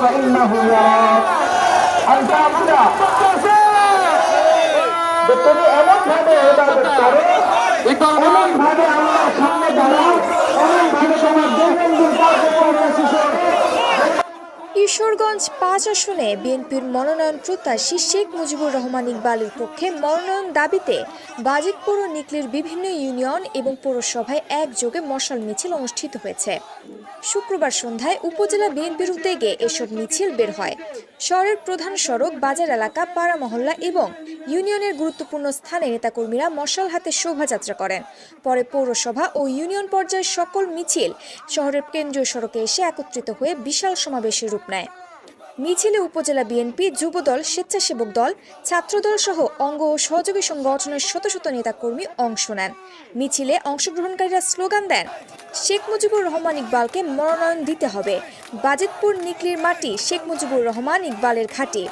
فإنه يراك أن تعبد তুমি এমনভাবে ইবাদত করো, এমনভাবে আল্লাহর সামনে দাঁড়াও, এমনভাবে তোমার দৈনন্দিন কার্যক্রম শেষ হয়। কিশোরগঞ্জ ৫ আসনে বিএনপির মনোনয়ন প্রত্যাশী শেখ মুজিবুর রহমান ইকবালের পক্ষে মনোনয়ন দাবিতে বাজিতপুর ও নিকলীর বিভিন্ন ইউনিয়ন এবং পৌরসভায় একযোগে মশাল মিছিল অনুষ্ঠিত হয়েছে। শুক্রবার সন্ধ্যায় উপজেলা বিএনপির উদ্যোগে এসব মিছিল বের হয়। শহরের প্রধান সড়ক, বাজার এলাকা, পাড়া মহল্লা এবং ইউনিয়নের গুরুত্বপূর্ণ স্থানে নেতাকর্মীরা মশাল হাতে শোভাযাত্রা করেন। পরে পৌরসভা ও ইউনিয়ন পর্যায়ের সকল মিছিল শহরের কেন্দ্রীয় সড়কে এসে একত্রিত হয়ে বিশাল সমাবেশের রূপ নেয়। মিছিলে উপজেলা বিএনপি, যুবদল, স্বেচ্ছাসেবক দল, ছাত্রদল সহ অঙ্গ ও সহযোগী সংগঠনের শত শত নেতাকর্মী অংশ নেন। মিছিলে অংশগ্রহণকারীরা স্লোগান দেন, শেখ মুজিবুর রহমান ইকবালকে মনোনয়ন দিতে হবে। বাজিতপুর নিকলীর মাটি শেখ মুজিবুর রহমান ইকবালের ঘাঁটি।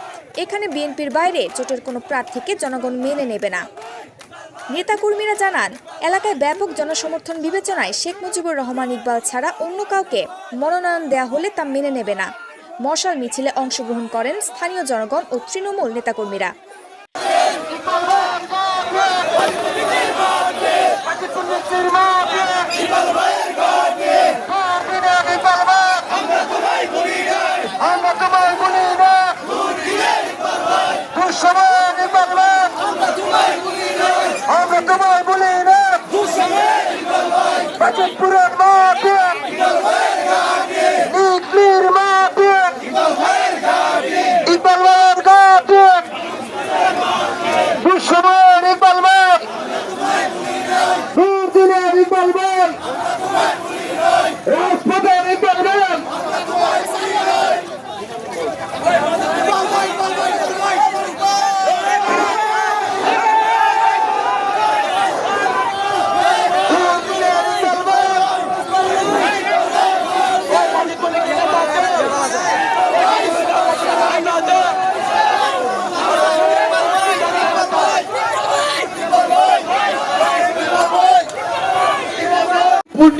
এখানে বিএনপির বাইরে জোটের কোনো প্রার্থীকে জনগণ মেনে নেবে না। নেতাকর্মীরা জানান, এলাকায় ব্যাপক জনসমর্থন বিবেচনায় শেখ মুজিবুর রহমান ইকবাল ছাড়া অন্য কাউকে মনোনয়ন দেয়া হলে তা মেনে নেবে না। মশাল মিছিলে অংশগ্রহণ করেন স্থানীয় জনগণ ও তৃণমূল নেতাকর্মীরা।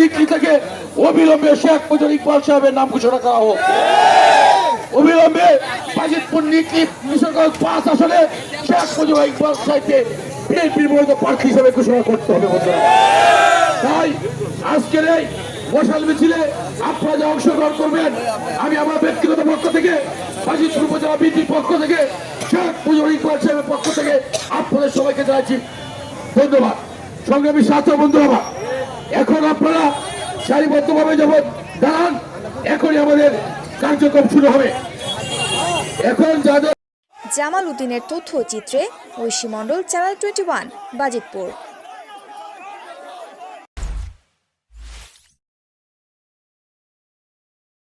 নিকলী থেকে অবিলম্বে শেখ মুজিবুর ইকবাল সাহেবের নাম ঘোষণা করা হোক। অবিলম্বে বাজিতপুর নিকলী কিশোরগঞ্জ ৫ আসনে শেখ মুজিবুর ইকবাল সাহেবকে বিএনপির বৈধ প্রার্থী হিসেবে ঘোষণা করতে হবে। তাই আজকের এই মশাল মিছিলে আপনারা যে অংশগ্রহণ করবেন, আমি আমার ব্যক্তিগত পক্ষ থেকে, বাজিতপুর উপজেলা বিএনপির পক্ষ থেকে, শেখ মুজিবুর ইকবাল সাহেবের পক্ষ থেকে আপনাদের সবাইকে জানাচ্ছি ধন্যবাদ। সংগ্রামী ছাত্র বন্ধুরা, এখন আপনারা সারিবদ্ধভাবে যখন দাঁড়ান, এখনই আমাদের কার্যক্রম শুরু হবে। এখন যাদের জামাল উদ্দিনের তথ্যচিত্রে ঐশী মণ্ডল, চ্যানেল 21, বাজিতপুর।